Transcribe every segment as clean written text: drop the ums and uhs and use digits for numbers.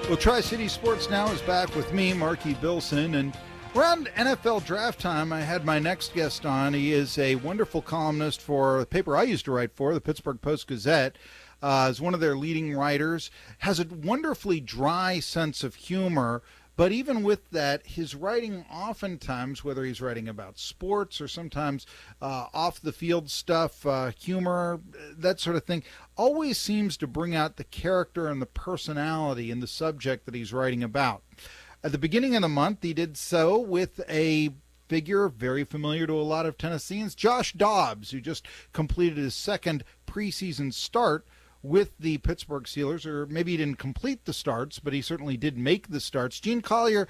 Well, Tri-City Sports Now is back with me, Marky Bilson, and around NFL draft time, I had my next guest on. He is a wonderful columnist for the paper I used to write for, the Pittsburgh Post-Gazette. Is one of their leading writers, has a wonderfully dry sense of humor, but even with that, his writing oftentimes, whether he's writing about sports or sometimes off-the-field stuff, humor, that sort of thing, always seems to bring out the character and the personality in the subject that he's writing about. At the beginning of the month, he did so with a figure very familiar to a lot of Tennesseans, Josh Dobbs, who just completed his second preseason start with the Pittsburgh Steelers, or maybe he didn't complete the starts, but he certainly did make the starts. Gene Collier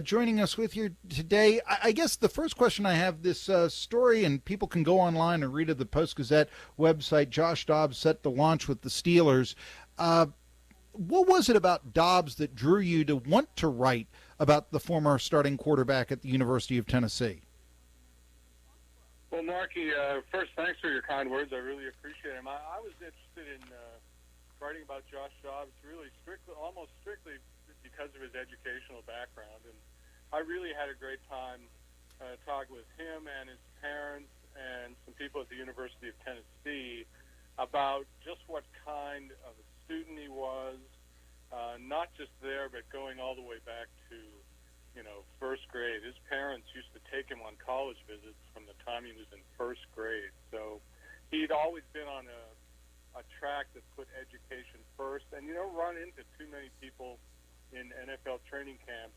joining us with you today. I guess the first question I have, this story, and people can go online and read it at the Post-Gazette website, Josh Dobbs set to launch with the Steelers. What was it about Dobbs that drew you to want to write about the former starting quarterback at the University of Tennessee? Well, Marky, first, thanks for your kind words. I really appreciate them. I was interested in writing about Josh Dobbs almost strictly because of his educational background. And I really had a great time talking with him and his parents and some people at the University of Tennessee about just what kind of a student he was, not just there, but going all the way back to first grade. His parents used to take him on college visits from the time he was in first grade. So he'd always been on a track that put education first, and you don't run into too many people in NFL training camps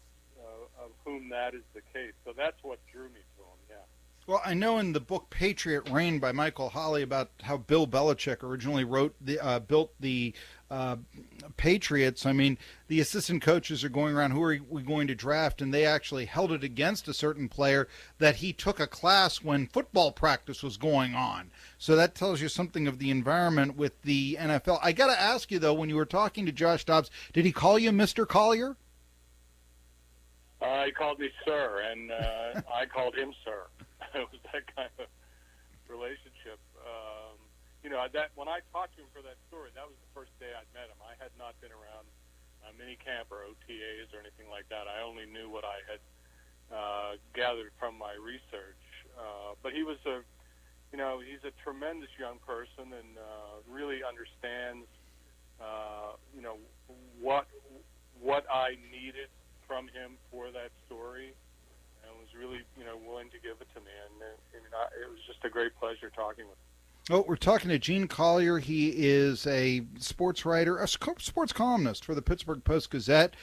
of whom that is the case. So that's what drew me to him, yeah. Well, I know in the book Patriot Reign by Michael Holley about how Bill Belichick originally built the Patriots. I mean, the assistant coaches are going around, who are we going to draft? And they actually held it against a certain player that he took a class when football practice was going on. So that tells you something of the environment with the NFL. I got to ask you, though, when you were talking to Josh Dobbs, did he call you Mr. Collier? He called me sir, and I called him sir. It was that kind of relationship. That when I talked to him for that story, that was the first day I'd met him. I had not been around minicamp or OTAs or anything like that. I only knew what I had gathered from my research. But he was he's a tremendous young person and really understands, what I needed from him for that story, and was really, willing to give it to me. And it was just a great pleasure talking with him. Oh, we're talking to Gene Collier. He is a sports writer, a sports columnist for the Pittsburgh Post-Gazette,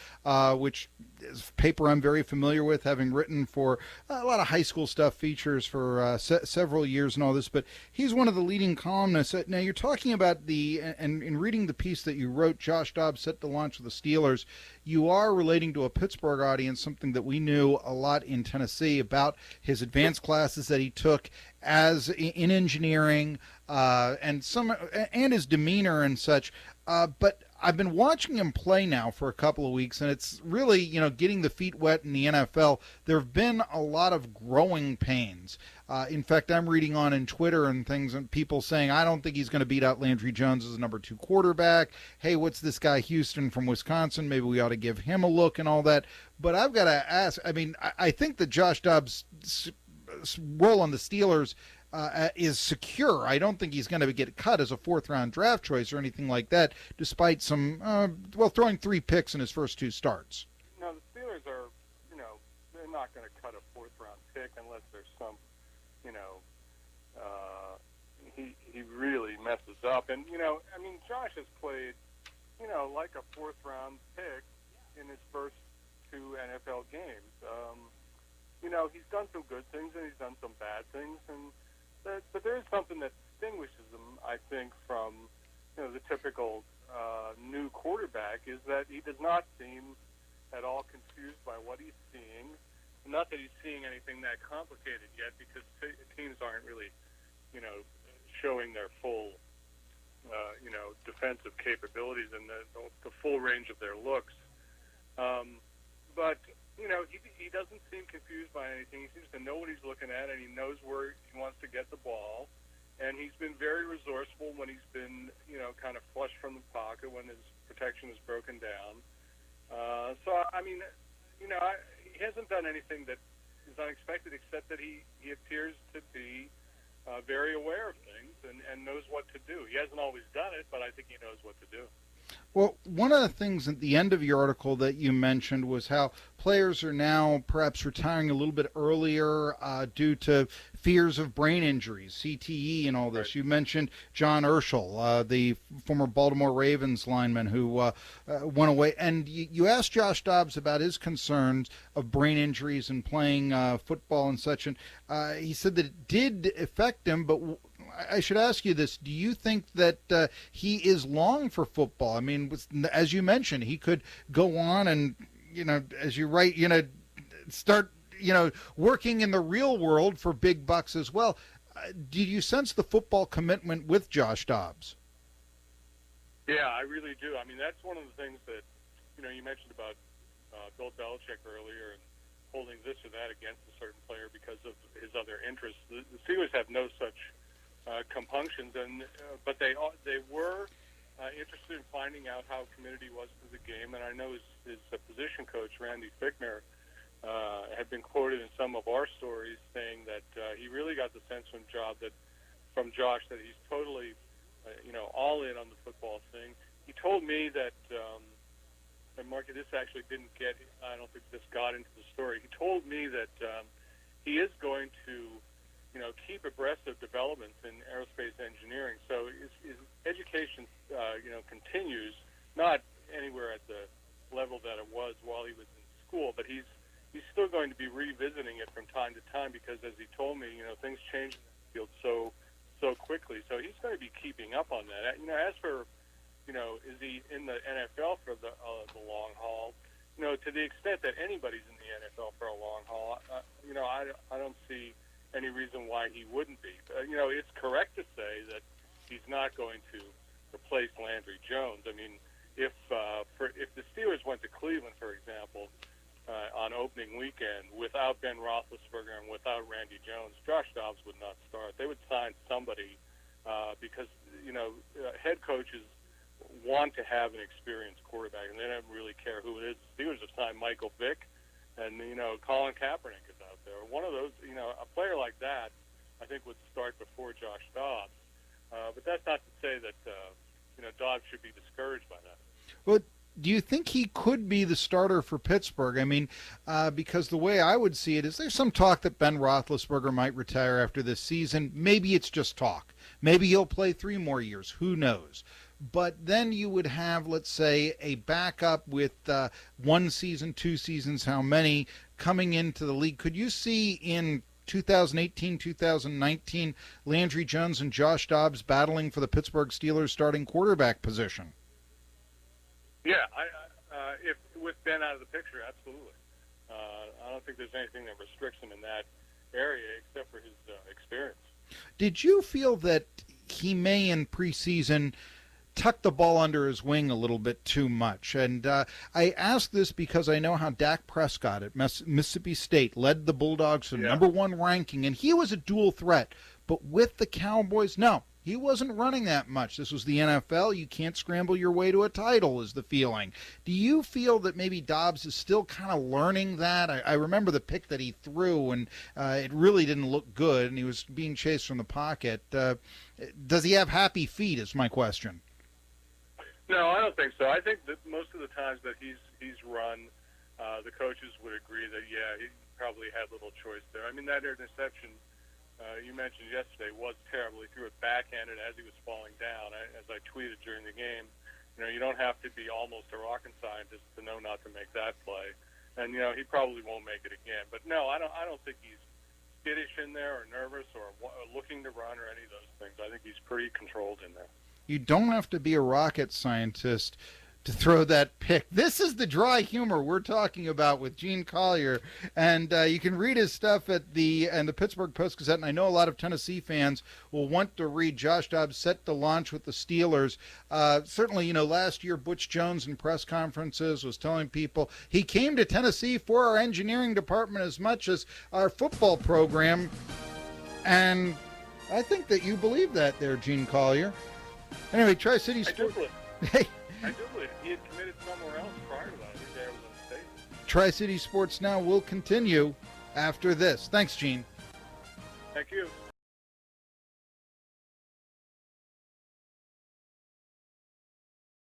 which is a paper I'm very familiar with, having written for a lot of high school stuff, features for several years and all this. But he's one of the leading columnists. Now, you're talking about and in reading the piece that you wrote, Josh Dobbs set to launch with the Steelers, you are relating to a Pittsburgh audience something that we knew a lot in Tennessee about his advanced classes that he took as in engineering, and his demeanor and such. But I've been watching him play now for a couple of weeks, and it's really, getting the feet wet in the NFL. There have been a lot of growing pains. In fact, I'm reading on in Twitter and things, and people saying, I don't think he's going to beat out Landry Jones as a number 2 quarterback. Hey, what's this guy Houston from Wisconsin? Maybe we ought to give him a look and all that. But I've got to ask, I think that Josh Dobbs' role on the Steelers is secure. I don't think he's going to get cut as a 4th-round draft choice or anything like that, despite some, throwing 3 picks in his first 2 starts. No, the Steelers are, they're not going to cut a 4th-round pick unless there's some, he really messes up. And, Josh has played, like a 4th-round pick in his first 2 NFL games. He's done some good things and he's done some bad things, but there is something that distinguishes him, I think, from the typical new quarterback, is that he does not seem at all confused by what he's seeing. Not that he's seeing anything that complicated yet, because teams aren't really, showing their full, defensive capabilities and the full range of their looks. But he doesn't seem confused by anything. He seems to know what he's looking at, and he knows where he wants to get the ball. And he's been very resourceful when he's been, kind of flush from the pocket, when his protection is broken down. So, I mean, he hasn't done anything that is unexpected except that he appears to be very aware of things and knows what to do. He hasn't always done it, but I think he knows what to do. Well, one of the things at the end of your article that you mentioned was how players are now perhaps retiring a little bit earlier due to fears of brain injuries, CTE, and all this. Right. You mentioned John Urschel, the former Baltimore Ravens lineman who went away. And you asked Josh Dobbs about his concerns of brain injuries and playing football and such. And he said that it did affect him, but I should ask you this. Do you think that he is long for football? I mean, as you mentioned, he could go on and, as you write, start, working in the real world for big bucks as well. Did you sense the football commitment with Josh Dobbs? Yeah, I really do. I mean, that's one of the things that, you mentioned about Bill Belichick earlier and holding this or that against a certain player because of his other interests. The Steelers have no such compunctions, but they were interested in finding out how committed he was to the game. And I know his position coach, Randy Fichtner, had been quoted in some of our stories saying that he really got the sense from Josh that he's totally, all in on the football thing. He told me that, and Marky, this actually didn't get, I don't think this got into the story. He told me that he is going to, keep abreast of developments in aerospace engineering. So his education, continues, not anywhere at the level that it was while he was in school, but he's still going to be revisiting it from time to time because, as he told me, things change in the field so quickly. So he's going to be keeping up on that. As for, is he in the NFL for the long haul? To the extent that anybody's in the NFL for a long haul, I don't see any reason why he wouldn't be. It's correct to say that he's not going to replace Landry Jones. I mean, if the Steelers went to Cleveland, for example, on opening weekend without Ben Roethlisberger and without Randy Jones, Josh Dobbs would not start. They would sign somebody because head coaches want to have an experienced quarterback, and they don't really care who it is. The Steelers have signed Michael Vick, and Colin Kaepernick is out there. One of those, a player like that, I think would start before Josh Dobbs. But that's not to say that Dobbs should be discouraged by that. Well, do you think he could be the starter for Pittsburgh? I mean, because the way I would see it is there's some talk that Ben Roethlisberger might retire after this season. Maybe it's just talk. Maybe he'll play 3 more years. Who knows? But then you would have, let's say, a backup with 1 season, 2 seasons, how many, coming into the league. Could you see in 2018, 2019, Landry Jones and Josh Dobbs battling for the Pittsburgh Steelers starting quarterback position? Yeah, if with Ben out of the picture, absolutely. I don't think there's anything that restricts him in that area except for his experience. Did you feel that he may in preseason tuck the ball under his wing a little bit too much? And I ask this because I know how Dak Prescott at Mississippi State led the Bulldogs to number 1 ranking, and he was a dual threat. But with the Cowboys, no, he wasn't running that much. This was the NFL. You can't scramble your way to a title is the feeling. Do you feel that maybe Dobbs is still kind of learning that? I remember the pick that he threw, and it really didn't look good, and he was being chased from the pocket. Does he have happy feet is my question. No, I don't think so. I think that most of the times that he's run, the coaches would agree that, he probably had little choice there. I mean, that interception you mentioned yesterday was terrible. He threw it backhanded as he was falling down. As I tweeted during the game, you don't have to be almost a rocket scientist to know not to make that play. And, he probably won't make it again. But, no, I don't think he's skittish in there or nervous or looking to run or any of those things. I think he's pretty controlled in there. You don't have to be a rocket scientist to throw that pick. This is the dry humor we're talking about with Gene Collier, and you can read his stuff at the Pittsburgh Post-Gazette, and I know a lot of Tennessee fans will want to read Josh Dobbs set to launch with the Steelers. Certainly, last year Butch Jones in press conferences was telling people he came to Tennessee for our engineering department as much as our football program, and I think that you believe that there, Gene Collier. Anyway, Tri-City Sports. I do believe he had committed somewhere else prior to that. Tri-City Sports Now will continue after this. Thanks, Gene. Thank you.